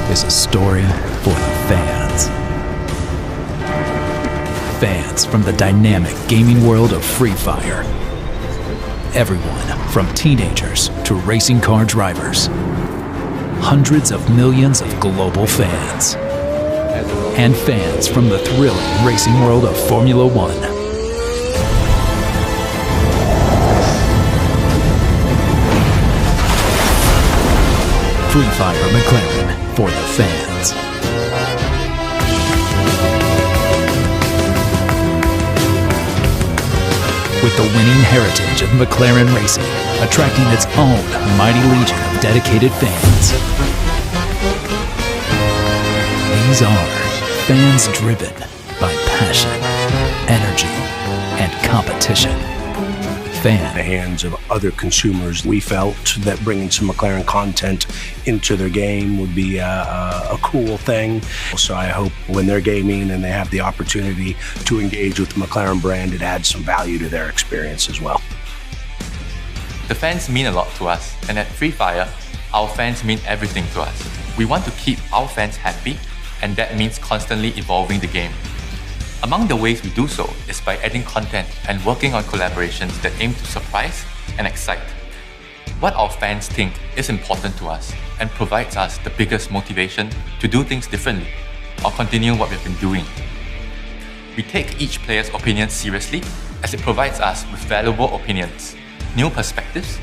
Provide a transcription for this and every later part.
is a story for the fans. Fans from the dynamic gaming world of Free Fire. Everyone from teenagers to racing car drivers. Hundreds of millions of global fans. And fans from the thrilling racing world of Formula One. Free Fire McLaren for the fans. With the winning heritage of McLaren racing, attracting its own mighty legion of dedicated fans. These are fans driven by passion, energy, and competition. In the hands of other consumers, we felt that bringing some McLaren content into their game would be a cool thing. So I hope when they're gaming and they have the opportunity to engage with the McLaren brand, it adds some value to their experience as well. The fans mean a lot to us, and at Free Fire, our fans mean everything to us. We want to keep our fans happy, and that means constantly evolving the game. Among the ways we do so is by adding content and working on collaborations that aim to surprise and excite. What our fans think is important to us and provides us the biggest motivation to do things differently or continue what we've been doing. We take each player's opinion seriously as it provides us with valuable opinions, new perspectives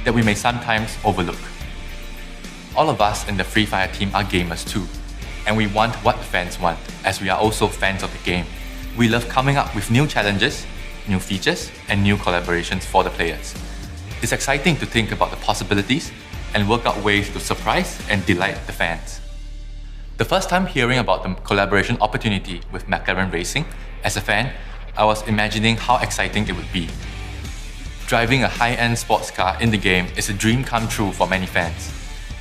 that we may sometimes overlook. All of us in the Free Fire team are gamers too, and we want what the fans want, as we are also fans of the game. We love coming up with new challenges, new features, and new collaborations for the players. It's exciting to think about the possibilities and work out ways to surprise and delight the fans. The first time hearing about the collaboration opportunity with McLaren Racing, as a fan, I was imagining how exciting it would be. Driving a high-end sports car in the game is a dream come true for many fans.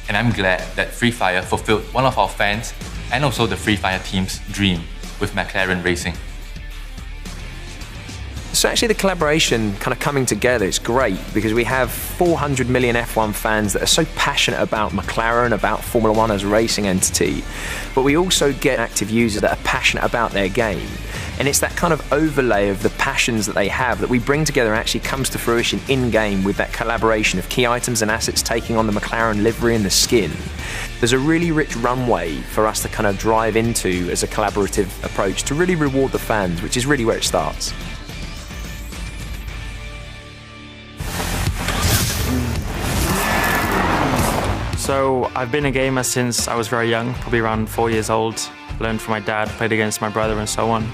And I'm glad that Free Fire fulfilled one of our fans and also the Free Fire team's dream with McLaren Racing. So actually the collaboration kind of coming together, it's great because we have 400 million F1 fans that are so passionate about McLaren, about Formula One as a racing entity, but we also get active users that are passionate about their game. And it's that kind of overlay of the passions that they have that we bring together and actually comes to fruition in-game with that collaboration of key items and assets taking on the McLaren livery and the skin. There's a really rich runway for us to kind of drive into as a collaborative approach to really reward the fans, which is really where it starts. So I've been a gamer since I was very young, probably around 4 years old. Learned from my dad, played against my brother and so on.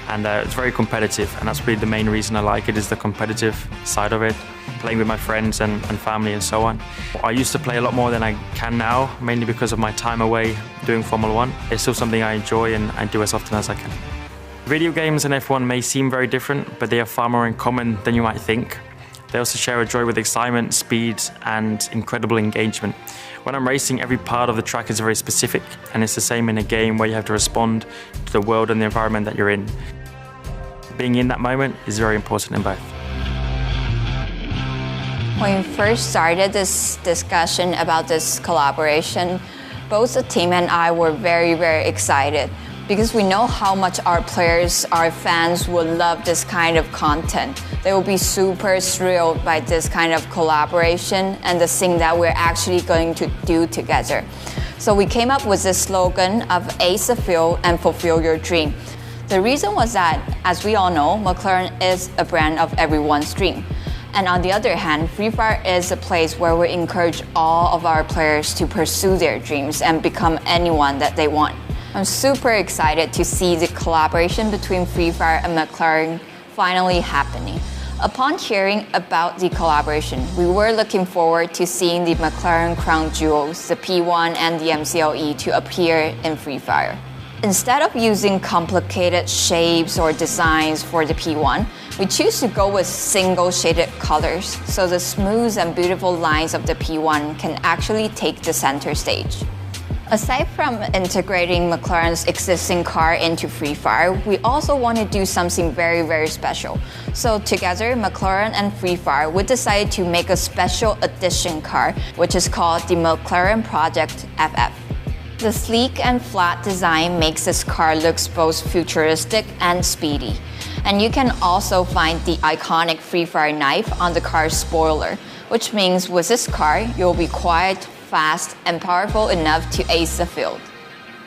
And it's very competitive, and that's really the main reason I like it, is the competitive side of it. Playing with my friends and family and so on. I used to play a lot more than I can now, mainly because of my time away doing Formula One. It's still something I enjoy and I do as often as I can. Video games and F1 may seem very different, but they are far more in common than you might think. They also share a joy with excitement, speed, and incredible engagement. When I'm racing, every part of the track is very specific, and it's the same in a game where you have to respond to the world and the environment that you're in. Being in that moment is very important in both. When we first started this discussion about this collaboration, both the team and I were very, very excited because we know how much our players, our fans would love this kind of content. They will be super thrilled by this kind of collaboration and the thing that we're actually going to do together. So we came up with this slogan of Ace the Field and Fulfill Your Dream. The reason was that, as we all know, McLaren is a brand of everyone's dream. And on the other hand, Free Fire is a place where we encourage all of our players to pursue their dreams and become anyone that they want. I'm super excited to see the collaboration between Free Fire and McLaren finally happening. Upon hearing about the collaboration, we were looking forward to seeing the McLaren crown jewels, the P1 and the MCLE, to appear in Free Fire. Instead of using complicated shapes or designs for the P1, we choose to go with single shaded colors, so the smooth and beautiful lines of the P1 can actually take the center stage. Aside from integrating McLaren's existing car into Free Fire, we also want to do something very, very special. So together, McLaren and Free Fire, we decided to make a special edition car, which is called the McLaren Project FF. The sleek and flat design makes this car look both futuristic and speedy. And you can also find the iconic Free Fire knife on the car's spoiler, which means with this car, you'll be quiet, fast, and powerful enough to ace the field.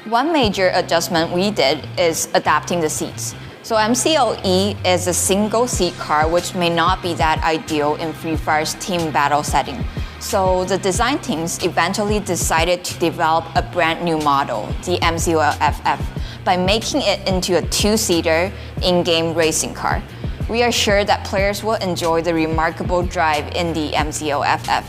One major adjustment we did is adapting the seats. So MCLE is a single-seat car which may not be that ideal in Free Fire's team battle setting. So the design teams eventually decided to develop a brand new model, the MCLFF, by making it into a two-seater in-game racing car. We are sure that players will enjoy the remarkable drive in the MCLFF.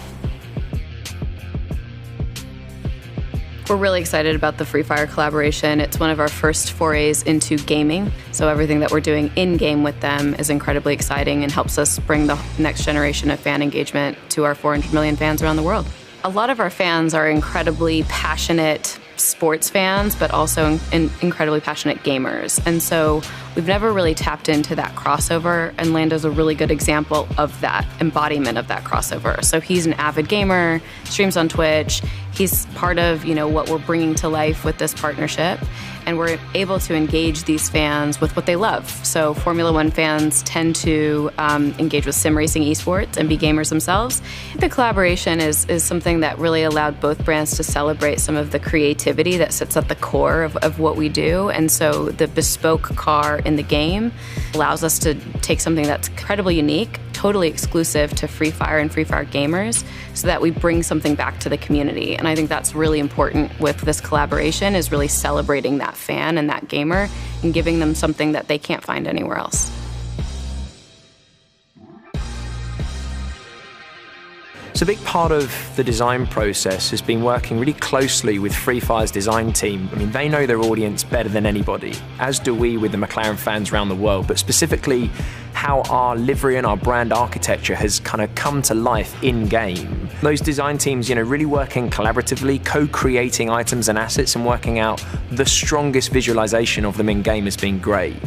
We're really excited about the Free Fire collaboration. It's one of our first forays into gaming, so everything that we're doing in-game with them is incredibly exciting and helps us bring the next generation of fan engagement to our 400 million fans around the world. A lot of our fans are incredibly passionate sports fans, but also incredibly passionate gamers. And so we've never really tapped into that crossover, and Lando's a really good example of that, embodiment of that crossover. So he's an avid gamer, streams on Twitch. He's part of, what we're bringing to life with this partnership, and we're able to engage these fans with what they love. So Formula One fans tend to engage with sim racing esports and be gamers themselves. The collaboration is something that really allowed both brands to celebrate some of the creativity that sits at the core of what we do. And so the bespoke car in the game allows us to take something that's incredibly unique, totally exclusive to Free Fire and Free Fire gamers, so that we bring something back to the community. And I think that's really important with this collaboration, is really celebrating that fan and that gamer and giving them something that they can't find anywhere else. So a big part of the design process has been working really closely with Free Fire's design team. I mean, they know their audience better than anybody, as do we with the McLaren fans around the world, but specifically how our livery and our brand architecture has kind of come to life in-game. Those design teams, really working collaboratively, co-creating items and assets and working out the strongest visualization of them in-game has been great.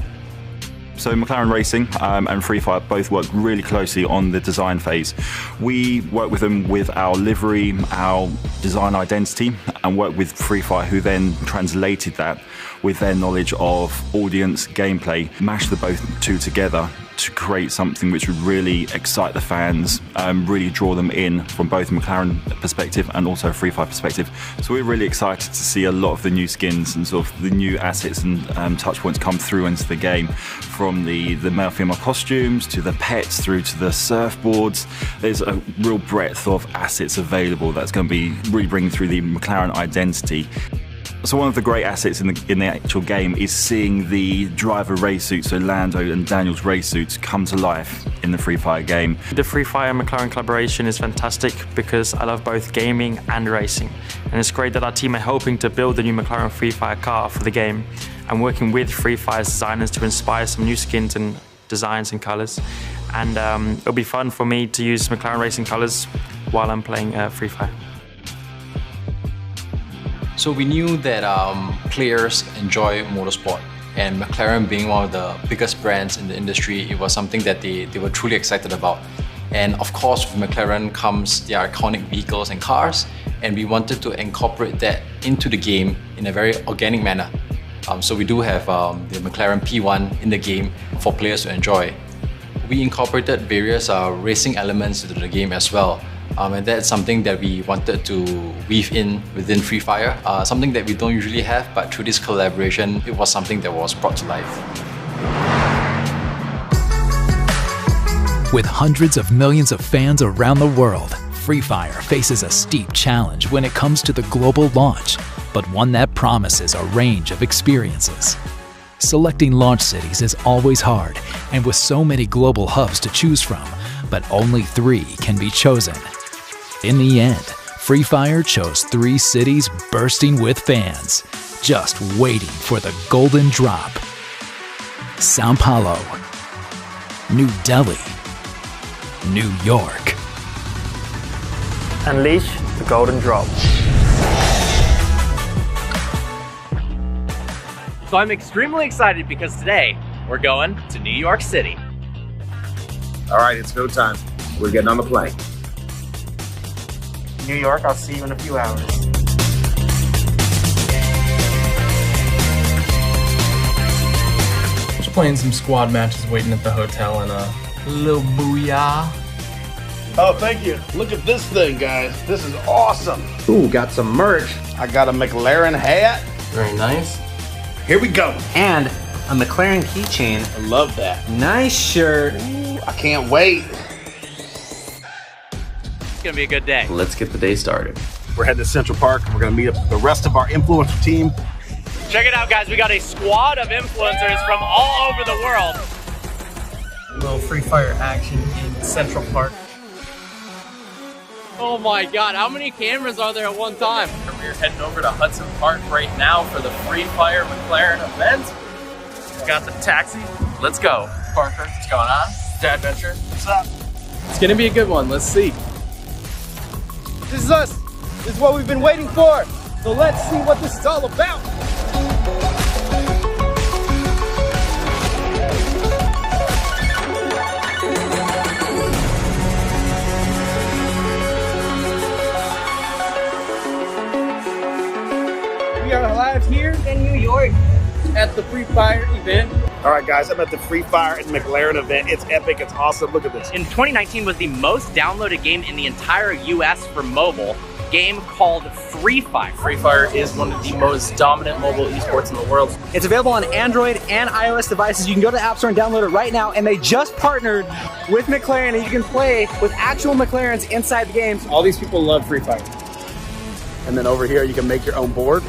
So McLaren Racing and Free Fire both work really closely on the design phase. We work with them with our livery, our design identity, and work with Free Fire, who then translated that with their knowledge of audience, gameplay, mashed the both two together to create something which would really excite the fans, really draw them in from both McLaren perspective and also Free Fire perspective. So we're really excited to see a lot of the new skins and sort of the new assets and touch points come through into the game, from the male-female costumes to the pets through to the surfboards. There's a real breadth of assets available that's going to be really bringing through the McLaren identity. So one of the great assets in the actual game is seeing the driver race suits, so Lando and Daniel's race suits, come to life in the Free Fire game. The Free Fire and McLaren collaboration is fantastic because I love both gaming and racing. And it's great that our team are helping to build the new McLaren Free Fire car for the game. I'm working with Free Fire's designers to inspire some new skins and designs and colors. And it'll be fun for me to use McLaren racing colors while I'm playing Free Fire. So we knew that players enjoy motorsport, and McLaren being one of the biggest brands in the industry, it was something that they were truly excited about. And of course, with McLaren comes their iconic vehicles and cars, and we wanted to incorporate that into the game in a very organic manner. So we do have the McLaren P1 in the game for players to enjoy. We incorporated various racing elements into the game as well. And that's something that we wanted to weave in within Free Fire, something that we don't usually have, but through this collaboration, it was something that was brought to life. With hundreds of millions of fans around the world, Free Fire faces a steep challenge when it comes to the global launch, but one that promises a range of experiences. Selecting launch cities is always hard, and with so many global hubs to choose from, but only 3 can be chosen. In the end, Free Fire chose 3 cities bursting with fans, just waiting for the golden drop. São Paulo, New Delhi, New York. Unleash the golden drop. So I'm extremely excited because today we're going to New York City. All right, it's go time. We're getting on the plane. New York, I'll see you in a few hours. playing some squad matches, waiting at the hotel, and a little booyah. Oh, thank you. Look at this thing, guys. This is awesome. Ooh, got some merch. I got a McLaren hat. Very nice. Here we go. And a McLaren keychain. I love that. Nice shirt. Ooh, I can't wait. It's gonna be a good day. Let's get the day started. We're heading to Central Park. We're gonna meet up with the rest of our influencer team. Check it out, guys. We got a squad of influencers from all over the world. A little Free Fire action in Central Park. Oh my God, how many cameras are there at one time? We're heading over to Hudson Park right now for the Free Fire McLaren event. Got the taxi. Let's go. Parker, what's going on? Dad Venture. What's up? It's gonna be a good one. Let's see. This is us. This is what we've been waiting for. So let's see what this is all about. We are live here in New York at the Free Fire event. All right, guys, I'm at the Free Fire and McLaren event. It's epic. It's awesome. Look at this. In 2019 was the most downloaded game in the entire US for mobile. Game called Free Fire. Free Fire is one of the most dominant mobile esports in the world. It's available on Android and iOS devices. You can go to the App Store and download it right now. And they just partnered with McLaren, and you can play with actual McLarens inside the games. All these people love Free Fire. And then over here, you can make your own board.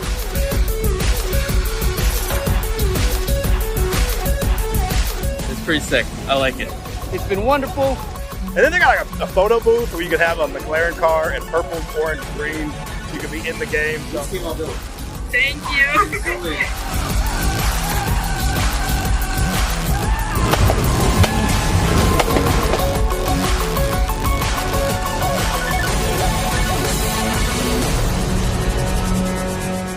It's pretty sick. I like it. It's been wonderful. And then they got like a photo booth where you could have a McLaren car in purple, orange, green. You could be in the game. So. Thank you.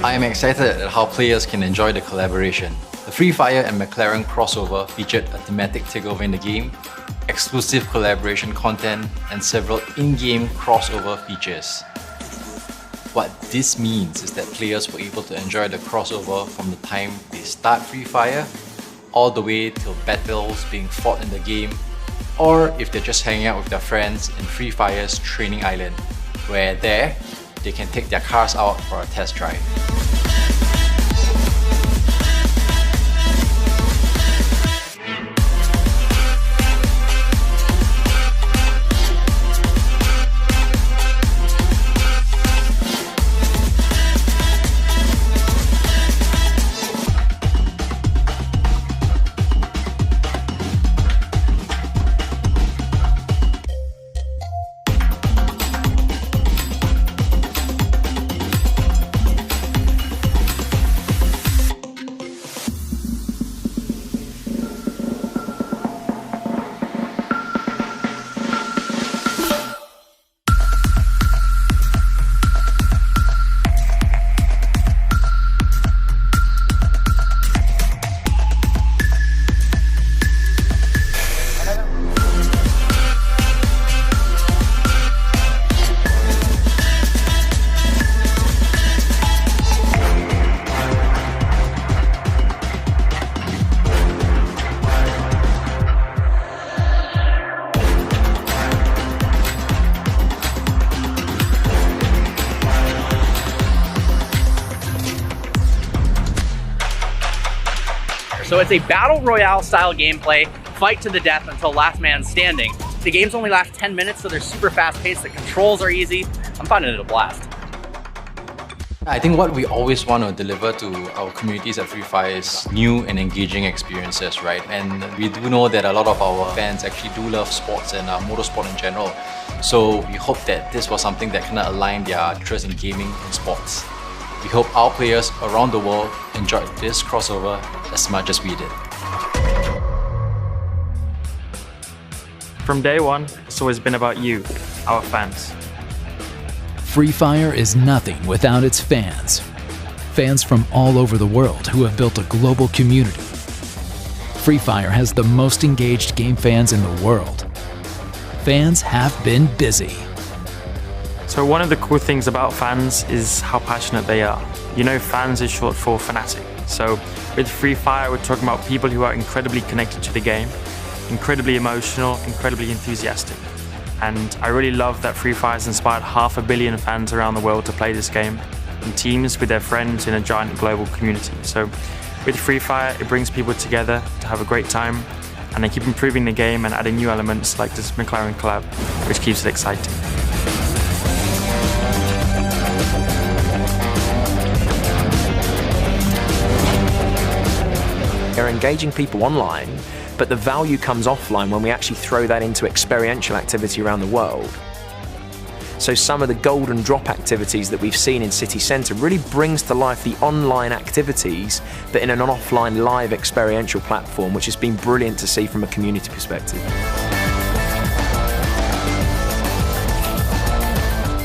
I am excited at how players can enjoy the collaboration. The Free Fire and McLaren crossover featured a thematic takeover in the game, exclusive collaboration content, and several in-game crossover features. What this means is that players were able to enjoy the crossover from the time they start Free Fire, all the way till battles being fought in the game, or if they're just hanging out with their friends in Free Fire's training island, where there, they can take their cars out for a test drive. So it's a battle royale style gameplay, fight to the death until last man standing. The games only last 10 minutes, so they're super fast paced, the controls are easy. I'm finding it a blast. I think what we always want to deliver to our communities at Free Fire is new and engaging experiences, right? And we do know that a lot of our fans actually do love sports and motorsport in general. So we hope that this was something that kind of aligned their interest in gaming and sports. We hope our players around the world enjoyed this crossover as much as we did. From day one, it's always been about you, our fans. Free Fire is nothing without its fans. Fans from all over the world who have built a global community. Free Fire has the most engaged game fans in the world. Fans have been busy. So one of the cool things about fans is how passionate they are. You know, fans is short for fanatic. So with Free Fire, we're talking about people who are incredibly connected to the game, incredibly emotional, incredibly enthusiastic. And I really love that Free Fire has inspired 500 million fans around the world to play this game in teams with their friends in a giant global community. So with Free Fire, it brings people together to have a great time, and they keep improving the game and adding new elements like this McLaren collab, which keeps it exciting. They're engaging people online, but the value comes offline when we actually throw that into experiential activity around the world. So some of the golden drop activities that we've seen in City Centre really brings to life the online activities, but in an offline live experiential platform, which has been brilliant to see from a community perspective.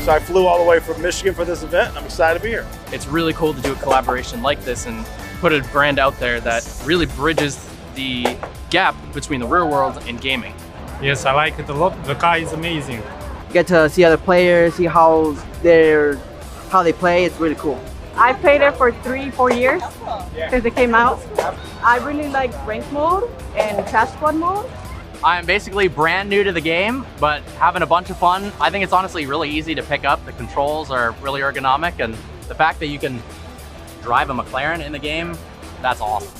So I flew all the way from Michigan for this event, and I'm excited to be here. It's really cool to do a collaboration like this and put a brand out there that really bridges the gap between the real world and gaming. Yes, I like it a lot. The car is amazing. Get to see other players, see how they play. It's really cool. I played it for 3-4 years since it came out. I really like ranked mode and crash squad mode. I'm basically brand new to the game, but having a bunch of fun. I think it's honestly really easy to pick up. The controls are really ergonomic, and the fact that you can drive a McLaren in the game, that's awesome.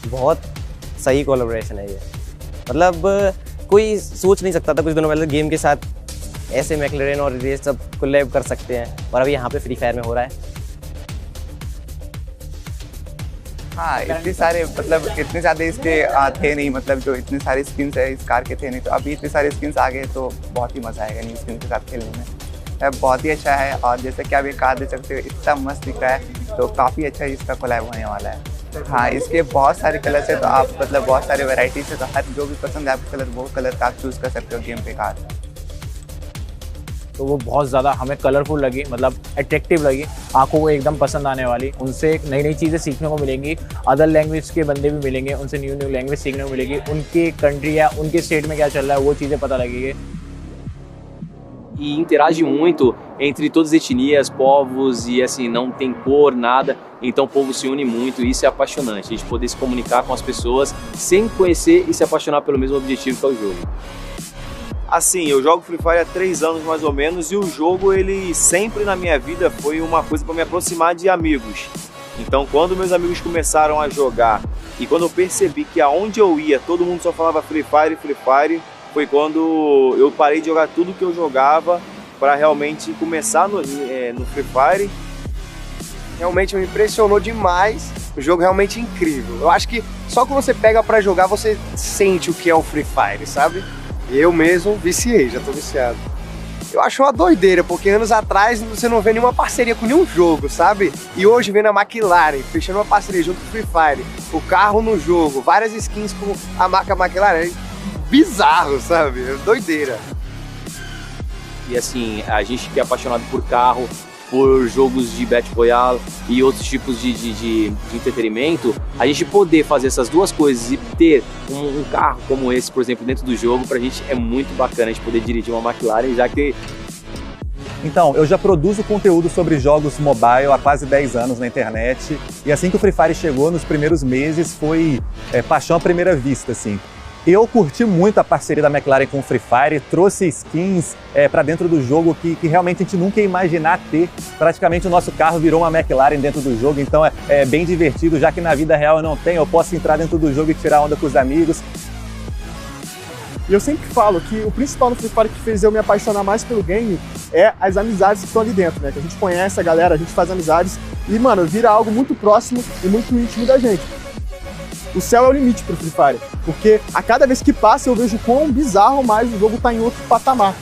बहुत सही collaboration है ये। मतलब कोई सोच नहीं सकता था कुछ दिनों पहले गेम के साथ ऐसे मैकलेरन और रेस सब कोलैब कर सकते हैं, और अभी यहाँ पे फ्री फायर में हो रहा है। हाँ, इतने सारे मतलब इतने ज़्यादा इसके थे नहीं, मतलब जो इतने सारे स्किन्स है इस कार के थे नहीं, तो अभी इतने सारे स्किन्स आ गए तो बहुत ही मज़ा आएगा न्यू स्किन के साथ खेलने में। बहुत ही अच्छा है, और जैसे कि आप ये कार देख सकते हो इतना मस्त दिख रहा है, तो काफ़ी अच्छा इसका कोलैब होने वाला है। हाँ, इसके बहुत सारे कलर्स है, तो आप मतलब बहुत सारे वैरायटीज़ है, तो हर जो भी पसंद है आपको कलर, वो कलर का आप चूज़ कर सकते हो गेम पे कार। तो वो बहुत ज़्यादा हमें कलरफुल लगी, मतलब अट्रैक्टिव लगी, आंखों को एकदम पसंद आने वाली। उनसे नई नई चीज़ें सीखने को मिलेंगी, अदर लैंग्वेज के बंदे भी मिलेंगे, उनसे न्यू न्यू लैंग्वेज सीखने को मिलेगी, उनके कंट्री या उनके स्टेट में क्या चल रहा है वो चीज़ें पता लगेगी। E interage muito entre todas as etnias, povos, e assim, não tem cor, nada, então o povo se une muito e isso é apaixonante, a gente poder se comunicar com as pessoas sem conhecer e se apaixonar pelo mesmo objetivo que é o jogo. Assim, eu jogo Free Fire há 3 anos mais ou menos, e o jogo ele sempre na minha vida foi uma coisa para me aproximar de amigos. Então quando meus amigos começaram a jogar e quando eu percebi que aonde eu ia todo mundo só falava Free Fire, foi quando eu parei de jogar tudo que eu jogava para realmente começar no Free Fire. Realmente me impressionou demais, o jogo realmente incrível. Eu acho que só que você pega para jogar você sente o que é o Free Fire, sabe? Eu mesmo viciei, já tô viciado. Eu acho uma doideira, porque anos atrás você não vê nenhuma parceria com nenhum jogo, sabe? E hoje vendo a McLaren fechando uma parceria junto com o Free Fire, o carro no jogo, várias skins com a marca McLaren, bizarro, sabe? É doideira. E assim, a gente que é apaixonado por carro, por jogos de Battle Royale e outros tipos de entretenimento, a gente poder fazer essas duas coisas e ter um carro como esse, por exemplo, dentro do jogo, pra gente é muito bacana a gente poder dirigir uma McLaren, já que... Então, eu já produzo conteúdo sobre jogos mobile há quase 10 anos na internet, e assim que o Free Fire chegou nos primeiros meses foi paixão à primeira vista, assim. Eu curti muito a parceria da McLaren com o Free Fire, trouxe skins para dentro do jogo que realmente a gente nunca ia imaginar ter. Praticamente o nosso carro virou uma McLaren dentro do jogo, então é bem divertido, já que na vida real eu não tenho, eu posso entrar dentro do jogo e tirar onda com os amigos. E eu sempre falo que o principal no Free Fire que fez eu me apaixonar mais pelo game é as amizades que estão ali dentro, né? Que a gente conhece a galera, a gente faz amizades e, mano, vira algo muito próximo e muito íntimo da gente. O céu é o limite pro Free Fire, porque a cada vez que passa eu vejo quão bizarro mais o jogo tá em outro patamar.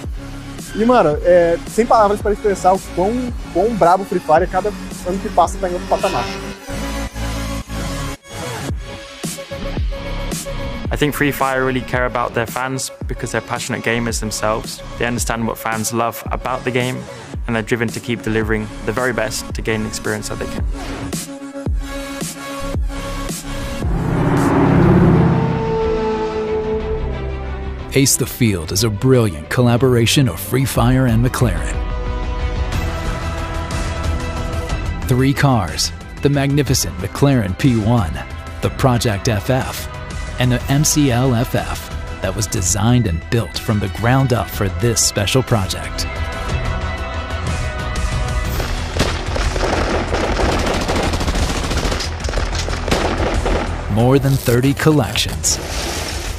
E, mano, sem palavras para expressar o quão brabo o Free Fire, cada ano que passa tá em outro patamar. I think Free Fire really care about their fans because they're passionate gamers themselves. They understand what fans love about the game and they're driven to keep delivering the very best to gain the experience that they can. Ace the Field is a brilliant collaboration of Free Fire and McLaren. 3 cars, the magnificent McLaren P1, the Project FF, and the MCL FF, that was designed and built from the ground up for this special project. More than 30 collections.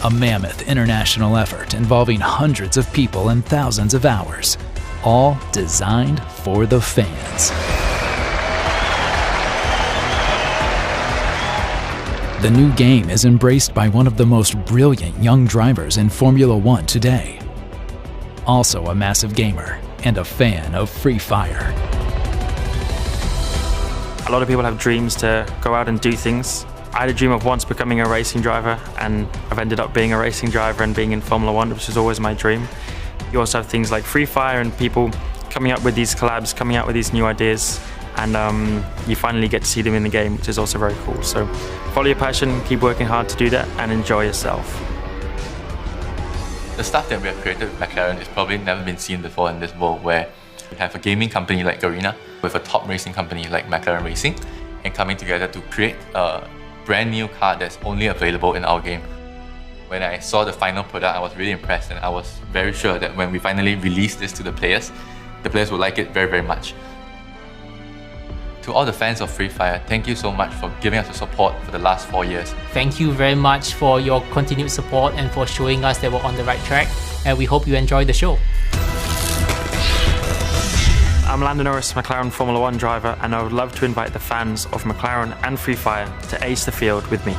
A mammoth international effort involving hundreds of people and thousands of hours, all designed for the fans. The new game is embraced by one of the most brilliant young drivers in Formula 1 today. Also a massive gamer and a fan of Free Fire. A lot of people have dreams to go out and do things. I had a dream of once becoming a racing driver, and I've ended up being a racing driver and being in Formula 1, which is always my dream. You also have things like Free Fire and people coming up with these collabs, coming out with these new ideas, and you finally get to see them in the game, which is also very cool. So follow your passion, keep working hard to do that, and enjoy yourself. The stuff that we have created with McLaren is probably never been seen before in this world, where we have a gaming company like Garena with a top racing company like McLaren Racing, and coming together to create a brand new car that's only available in our game. When I saw the final product, I was really impressed, and I was very sure that when we finally release this to the players would like it very, very much. To all the fans of Free Fire, thank you so much for giving us the support for the last 4 years. Thank you very much for your continued support and for showing us that we're on the right track, and we hope you enjoy the show. I'm Lando Norris, McLaren Formula 1 driver, and I would love to invite the fans of McLaren and Free Fire to ace the field with me.